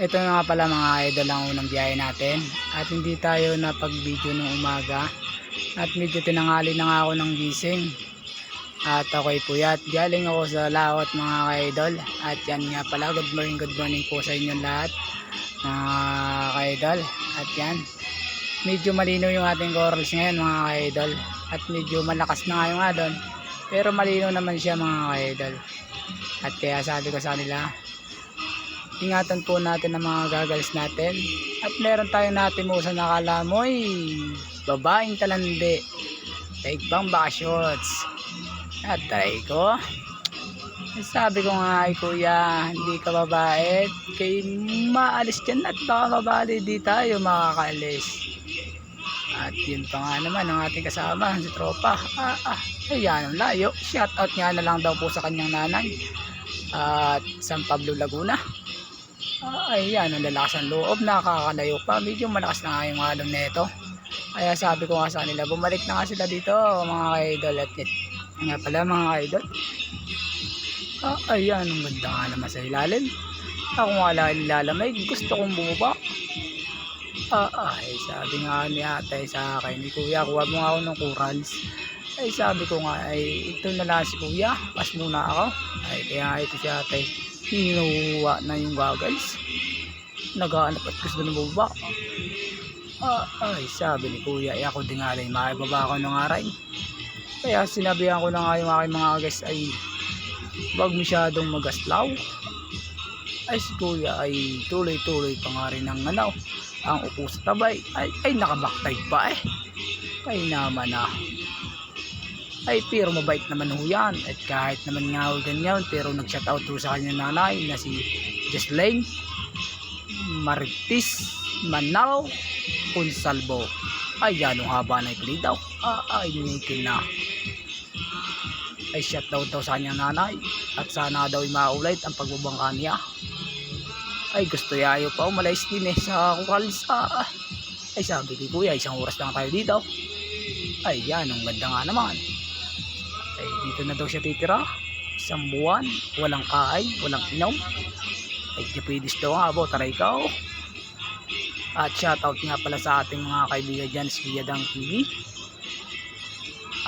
Ito na nga pala mga idol ang unang biyahe natin. At hindi tayo napag-video ng umaga. At medyo tinanghali na nga ako ng gising. At ako'y puyat. Galing ako sa laot mga idol. At yan nga pala, good morning po sa inyong lahat mga idol. At yan, medyo malinaw yung ating corals ngayon mga idol. At medyo malakas na nga yung adon. Pero malinaw naman siya mga idol. At kaya sabi ko sa kanila, ingatan po natin ang mga goggles natin. At meron tayong natimusan na kalamoy, babaeng talandi, taigbang baka shorts. At try ko, sabi ko nga ay kuya, hindi ka babae, kay maalis dyan at baka mabali di tayo makakaalis. At yun pa nga naman ang ating kasama, si tropa. Ayan ang layo, shout out nga na lang daw po sa kanyang nanay at San Pablo Laguna. Ayan ang lalakas ang loob, nakakalayo pa, medyo malakas na nga yung alon nito. Kaya sabi ko nga sa kanila, bumalik na nga sila dito mga idol. At nga pala mga idol, ayan ang ganda nga naman sa ilalim. Ako nga lang lalamay, gusto kong bumaba. Sabi nga ni ate sa akin, ni kuya, kuha mo nga ako ng corals. Sabi ko nga, ito na lang si kuya, pas muna ako. Kaya ito si ate, hinuwa na yung goggles, naghahanap at gusto na bumaba. Sabi ni kuya, ako din nga rin, makibaba ako ng aray. Kaya sinabihan ko na nga yung aking mga guys ay wag masyadong magaslaw. Si kuya ay tuloy-tuloy pa nga rin ang ang upo sa tabay. Nakabaktay pa kaya naman pero mabait naman ho yan. At kahit naman nga ho ganyan, pero nag-shoutout ho sa kanyang nanay na si Jesline Maritis Manao Consalvo. Yan ang haba na ipili daw. Inikin na. Shoutout daw sa kanyang nanay at sana daw maulit ang pagbabangka niya. Gusto yayo pa umalis din sa corals. Sabi ko kuya, 1 oras lang tayo dito. Yan ang ganda nga naman. Dito na daw siya titira 1 buwan, walang kain, walang inom. Japidis daw nga abo, taray ka. At shoutout nga pala sa ating mga kaibigan dyan, si Yadang TV.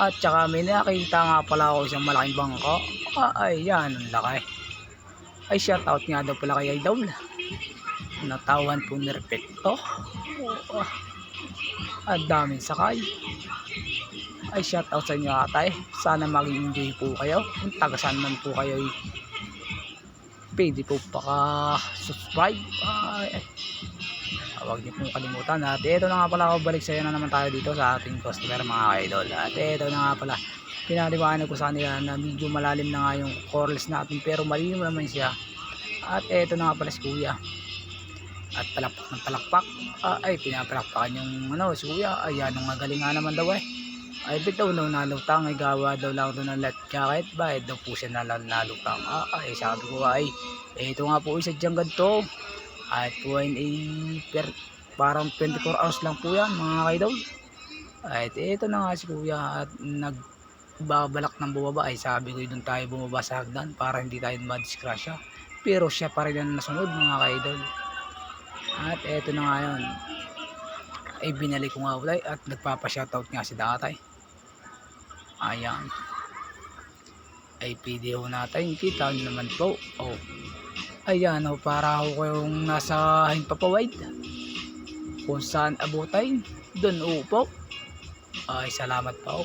At saka may nakita nga pala ako isang malaking bangka. Yan ang laki. Shoutout nga daw pala kay Idol, natawan po ni Repekto. At daming sakay. Shoutout sa inyo atay. Sana mag-enjoy po kayo. Kung tagasan man po kayo, pwede po subscribe. Huwag niyo pong kalimutan. At ito na nga pala ako, balik sa iyo na naman tayo dito sa ating customer mga idol. At ito na nga pala, pinaliwanag ko sa kanila na medyo malalim na nga yung corals natin, pero malilim naman siya. At ito na nga pala si kuya. At palakpak ng palakpak. Pinapalakpakan yung si kuya. Ayan ang magaling nga naman daw bitaw daw nalutang, gawa daw lang doon ng light jacket, bayad daw po siya nalutang. Sabi ko ito nga po isa dyan ganito. At po parang 24 hours lang po yan mga idol. Ito na nga si kuya at nagbabalak ng bumaba. Sabi ko doon tayo bumaba sa hagdan para hindi tayo madisgrasya. Pero siya pa rin ang nasunod mga idol. At ito na nga yun, binalik ko nga ulay at nagpapa-shoutout nga si tatay. Ayan, video natin, kita naman po. Ayan para ako kayong nasa himpapawid, kung saan abutin doon upo. Salamat po.